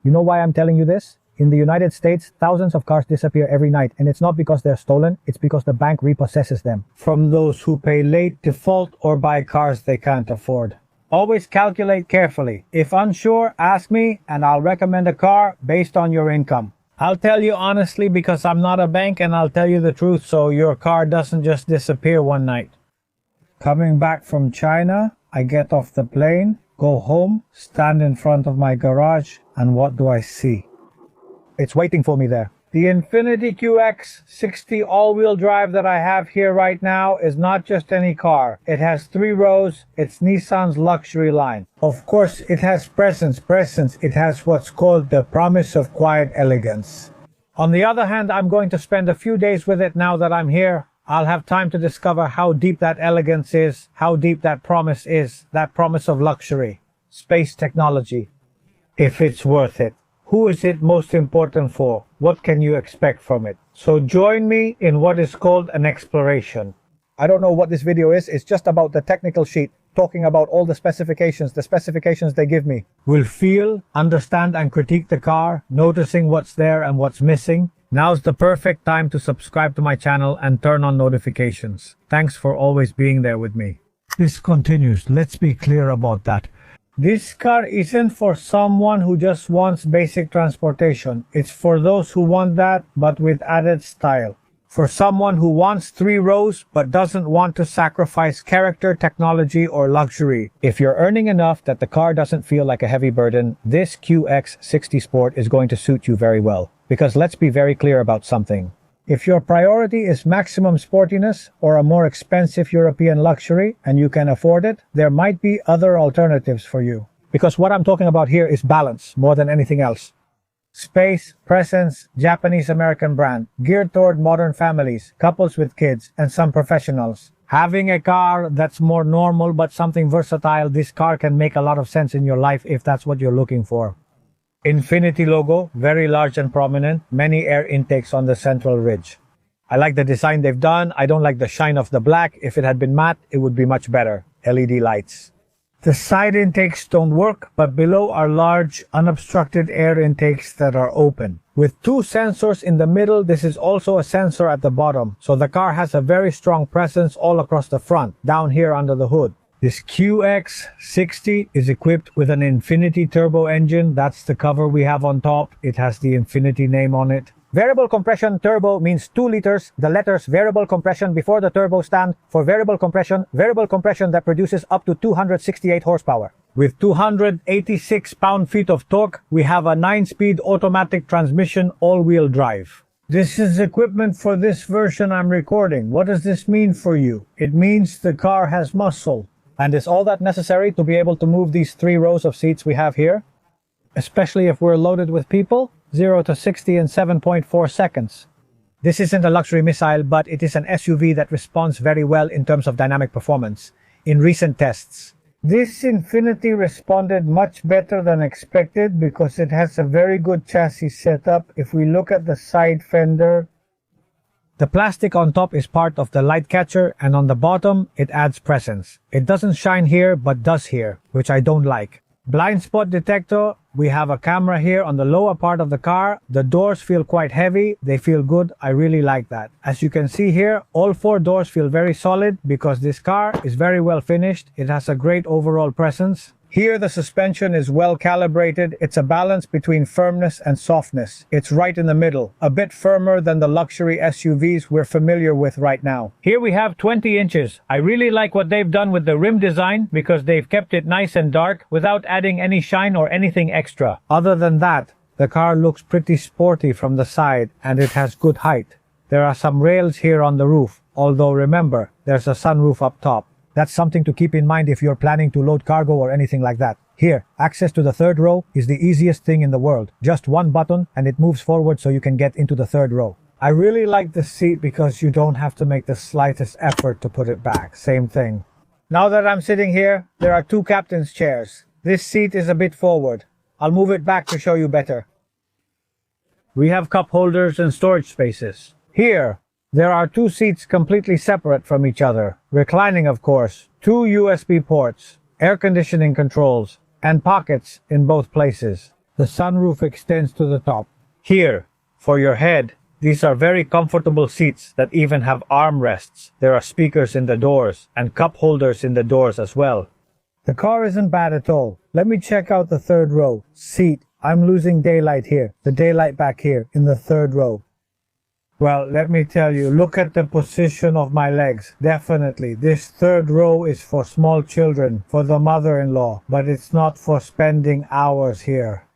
You know why I'm telling you this? In the United States, thousands of cars disappear every night, and it's not because they're stolen, it's because the bank repossesses them from those who pay late, default, or buy cars they can't afford. Always calculate carefully. If unsure, ask me, and I'll recommend a car based on your income. I'll tell you honestly because I'm not a bank, and I'll tell you the truth so your car doesn't just disappear one night. Coming back from China, I get off the plane, go home, stand in front of my garage, and what do I see? It's waiting for me there. The INFINITI QX60 all-wheel drive that I have here right now is not just any car. It has 3 rows. It's Nissan's luxury line. Of course, it has presence. It has what's called the promise of quiet elegance. On the other hand, I'm going to spend a few days with it now that I'm here. I'll have time to discover how deep that elegance is, how deep that promise is, that promise of luxury, space technology. If it's worth it. Who is it most important for? What can you expect from it? So join me in what is called an exploration. I don't know what this video is. It's just about the technical sheet, talking about all the specifications they give me. We'll feel, understand, and critique the car, noticing what's there and what's missing. Now's the perfect time to subscribe to my channel and turn on notifications. Thanks for always being there with me. This continues. Let's be clear about that. This car isn't for someone who just wants basic transportation. It's for those who want that, but with added style. For someone who wants 3 rows, but doesn't want to sacrifice character, technology, or luxury. If you're earning enough that the car doesn't feel like a heavy burden, this QX60 Sport is going to suit you very well. Because let's be very clear about something. If your priority is maximum sportiness or a more expensive European luxury and you can afford it, there might be other alternatives for you. Because what I'm talking about here is balance more than anything else. Space, presence, Japanese-American brand, geared toward modern families, couples with kids, and some professionals. Having a car that's more normal but something versatile, this car can make a lot of sense in your life if that's what you're looking for. INFINITI logo, very large and prominent, many air intakes on the central ridge. I like the design they've done. I don't like the shine of the black. If it had been matte, it would be much better. LED lights. The side intakes don't work, but below are large, unobstructed air intakes that are open. With 2 sensors in the middle, this is also a sensor at the bottom, so the car has a very strong presence all across the front, down here under the hood. This QX60 is equipped with an INFINITI turbo engine. That's the cover we have on top. It has the INFINITI name on it. Variable compression turbo means 2 liters. The letters variable compression before the turbo stand for variable compression that produces up to 268 horsepower. With 286 pound-feet of torque, we have a 9-speed automatic transmission all-wheel drive. This is equipment for this version I'm recording. What does this mean for you? It means the car has muscle. And is all that necessary to be able to move these 3 rows of seats we have here? Especially if we're loaded with people? 0 to 60 in 7.4 seconds. This isn't a luxury missile, but it is an SUV that responds very well in terms of dynamic performance. In recent tests, this INFINITI responded much better than expected because it has a very good chassis setup. If we look at the side fender, the plastic on top is part of the light catcher, and on the bottom, it adds presence. It doesn't shine here, but does here, which I don't like. Blind spot detector, we have a camera here on the lower part of the car. The doors feel quite heavy. They feel good. I really like that. As you can see here, all 4 doors feel very solid because this car is very well finished. It has a great overall presence. Here the suspension is well calibrated. It's a balance between firmness and softness. It's right in the middle, a bit firmer than the luxury SUVs we're familiar with right now. Here we have 20 inches. I really like what they've done with the rim design because they've kept it nice and dark without adding any shine or anything extra. Other than that, the car looks pretty sporty from the side and it has good height. There are some rails here on the roof, although remember, there's a sunroof up top. That's something to keep in mind if you're planning to load cargo or anything like that. Here, access to the 3rd row is the easiest thing in the world. Just 1 button and it moves forward so you can get into the 3rd row. I really like the seat because you don't have to make the slightest effort to put it back. Same thing. Now that I'm sitting here, there are 2 captain's chairs. This seat is a bit forward. I'll move it back to show you better. We have cup holders and storage spaces. Here, there are 2 seats completely separate from each other. Reclining, of course. 2 USB ports, air conditioning controls, and pockets in both places. The sunroof extends to the top. Here, for your head, these are very comfortable seats that even have armrests. There are speakers in the doors and cup holders in the doors as well. The car isn't bad at all. Let me check out the third row. Seat. I'm losing daylight here. The daylight back here in the third row. Well, let me tell you, look at the position of my legs. Definitely, this third row is for small children, for the mother-in-law, but it's not for spending hours here.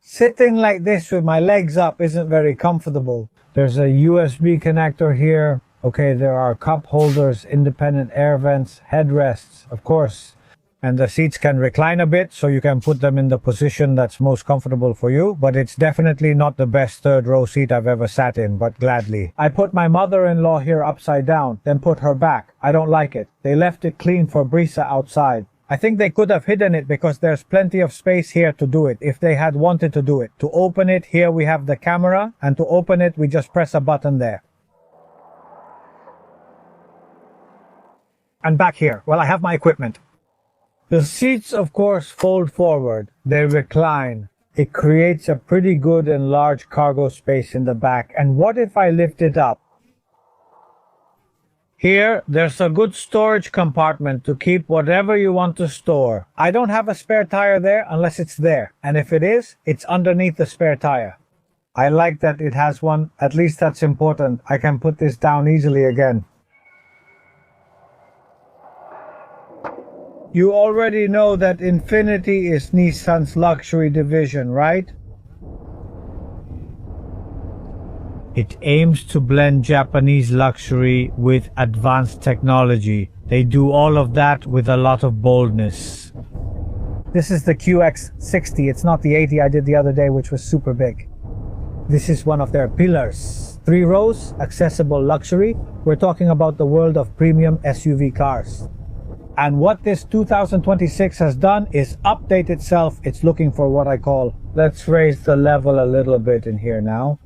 Sitting like this with my legs up isn't very comfortable. There's a USB connector here. Okay, there are cup holders, independent air vents, headrests, of course. And the seats can recline a bit, so you can put them in the position that's most comfortable for you. But it's definitely not the best third row seat I've ever sat in, but gladly. I put my mother-in-law here upside down, then put her back. I don't like it. They left it clean for Brisa outside. I think they could have hidden it because there's plenty of space here to do it, if they had wanted to do it. To open it, here we have the camera, and to open it, we just press a button there. And back here, well, I have my equipment. The seats, of course, fold forward. They recline. It creates a pretty good and large cargo space in the back. And what if I lift it up? Here, there's a good storage compartment to keep whatever you want to store. I don't have a spare tire there unless it's there. And if it is, it's underneath the spare tire. I like that it has one. At least that's important. I can put this down easily again. You already know that Infiniti is Nissan's luxury division, right? It aims to blend Japanese luxury with advanced technology. They do all of that with a lot of boldness. This is the QX60. It's not the 80 I did the other day, which was super big. This is one of their pillars. 3 rows, accessible luxury. We're talking about the world of premium SUV cars. And what this 2026 has done is update itself. It's looking for what I call, let's raise the level a little bit in here now.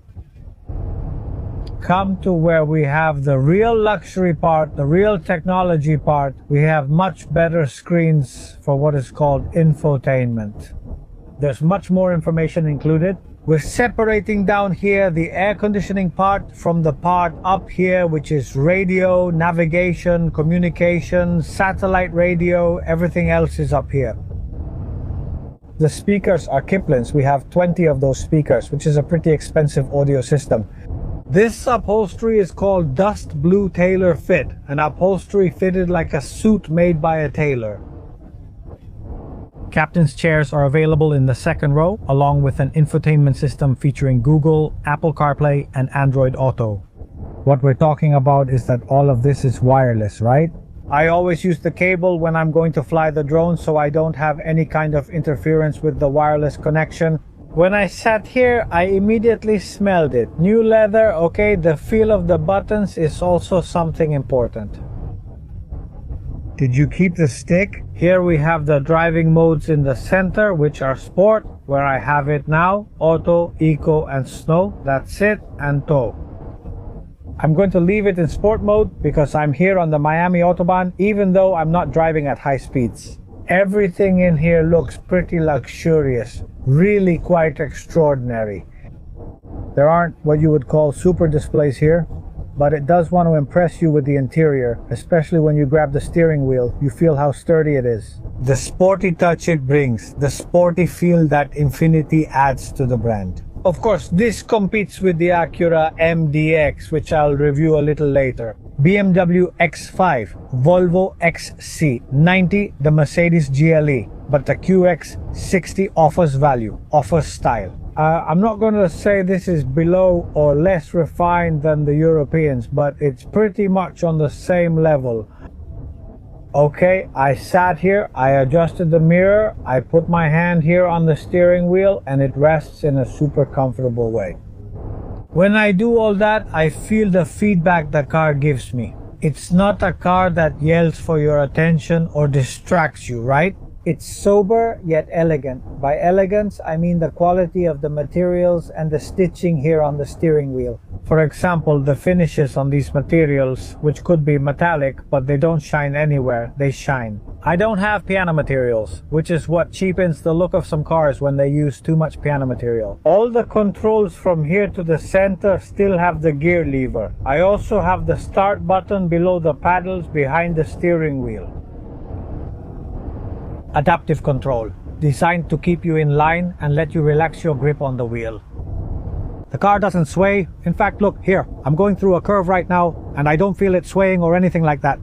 Come to where we have the real luxury part, the real technology part. We have much better screens for what is called infotainment. There's much more information included. We're separating down here the air conditioning part from the part up here, which is radio, navigation, communication, satellite radio, everything else is up here. The speakers are Kipling's. We have 20 of those speakers, which is a pretty expensive audio system. This upholstery is called Dust Blue Tailor Fit, an upholstery fitted like a suit made by a tailor. Captain's chairs are available in the second row, along with an infotainment system featuring Google, Apple CarPlay, and Android Auto. What we're talking about is that all of this is wireless, right? I always use the cable when I'm going to fly the drone, so I don't have any kind of interference with the wireless connection. When I sat here, I immediately smelled it. New leather, okay, the feel of the buttons is also something important. Did you keep the stick? Here we have the driving modes in the center, which are Sport, where I have it now, Auto, Eco, and Snow. That's it, and Tow. I'm going to leave it in Sport mode because I'm here on the Miami Autobahn, even though I'm not driving at high speeds. Everything in here looks pretty luxurious, really quite extraordinary. There aren't what you would call super displays here, but it does want to impress you with the interior, especially when you grab the steering wheel. You feel how sturdy it is. The sporty touch it brings, the sporty feel that Infiniti adds to the brand. Of course, this competes with the Acura MDX, which I'll review a little later. BMW X5, Volvo XC90, the Mercedes GLE, but the QX60 offers value, offers style. I'm not going to say this is below or less refined than the Europeans, but it's pretty much on the same level. Okay, I sat here, I adjusted the mirror, I put my hand here on the steering wheel, and it rests in a super comfortable way. When I do all that, I feel the feedback the car gives me. It's not a car that yells for your attention or distracts you, right? It's sober yet elegant. By elegance, I mean the quality of the materials and the stitching here on the steering wheel. For example, the finishes on these materials, which could be metallic, but they don't shine anywhere, they shine. I don't have piano materials, which is what cheapens the look of some cars when they use too much piano material. All the controls from here to the center still have the gear lever. I also have the start button below the paddles behind the steering wheel. Adaptive control, designed to keep you in line and let you relax your grip on the wheel. The car doesn't sway. In fact, look here, I'm going through a curve right now and I don't feel it swaying or anything like that.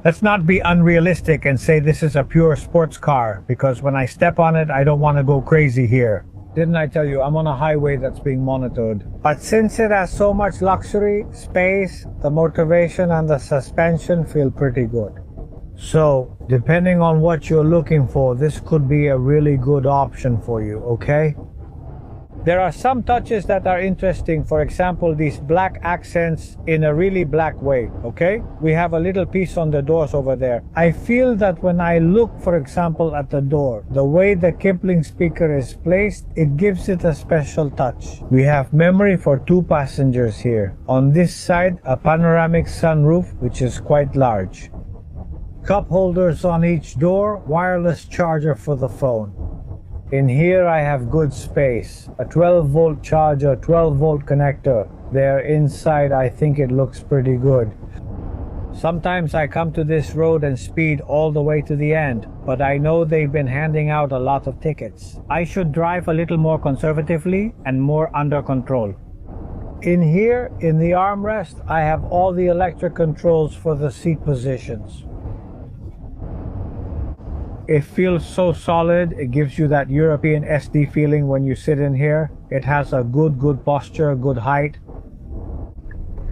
Let's not be unrealistic and say this is a pure sports car, because when I step on it, I don't want to go crazy here. Didn't I tell you I'm on a highway that's being monitored? But since it has so much luxury, space, the motivation and the suspension feel pretty good. So, depending on what you're looking for, this could be a really good option for you, okay? There are some touches that are interesting, for example, these black accents in a really black way, okay? We have a little piece on the doors over there. I feel that when I look, for example, at the door, the way the Kipling speaker is placed, it gives it a special touch. We have memory for 2 passengers here. On this side, a panoramic sunroof, which is quite large. Cup holders on each door, wireless charger for the phone. In here I have good space, a 12-volt charger, 12-volt connector. There inside I think it looks pretty good. Sometimes I come to this road and speed all the way to the end, but I know they've been handing out a lot of tickets. I should drive a little more conservatively and more under control. In here, in the armrest, I have all the electric controls for the seat positions. It feels so solid. It gives you that European SD feeling when you sit in here. It has a good posture, good height.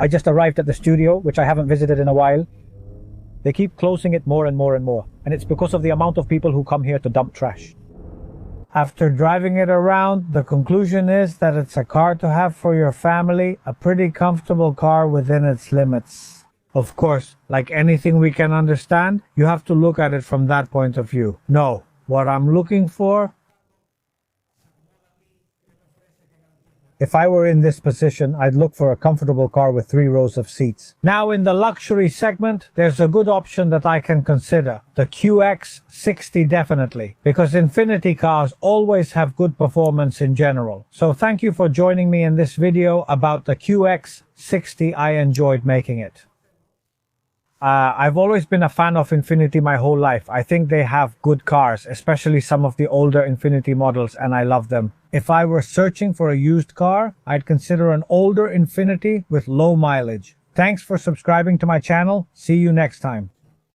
I just arrived at the studio, which I haven't visited in a while. They keep closing it more and more and more, and it's because of the amount of people who come here to dump trash. After driving it around, the conclusion is that it's a car to have for your family, a pretty comfortable car within its limits. Of course, like anything we can understand, you have to look at it from that point of view. No, what I'm looking for, if I were in this position, I'd look for a comfortable car with 3 rows of seats. Now in the luxury segment, there's a good option that I can consider. The QX60 definitely, because Infiniti cars always have good performance in general. So thank you for joining me in this video about the QX60. I enjoyed making it. I've always been a fan of Infiniti my whole life. I think they have good cars, especially some of the older Infiniti models, and I love them. If I were searching for a used car, I'd consider an older Infiniti with low mileage. Thanks for subscribing to my channel. See you next time.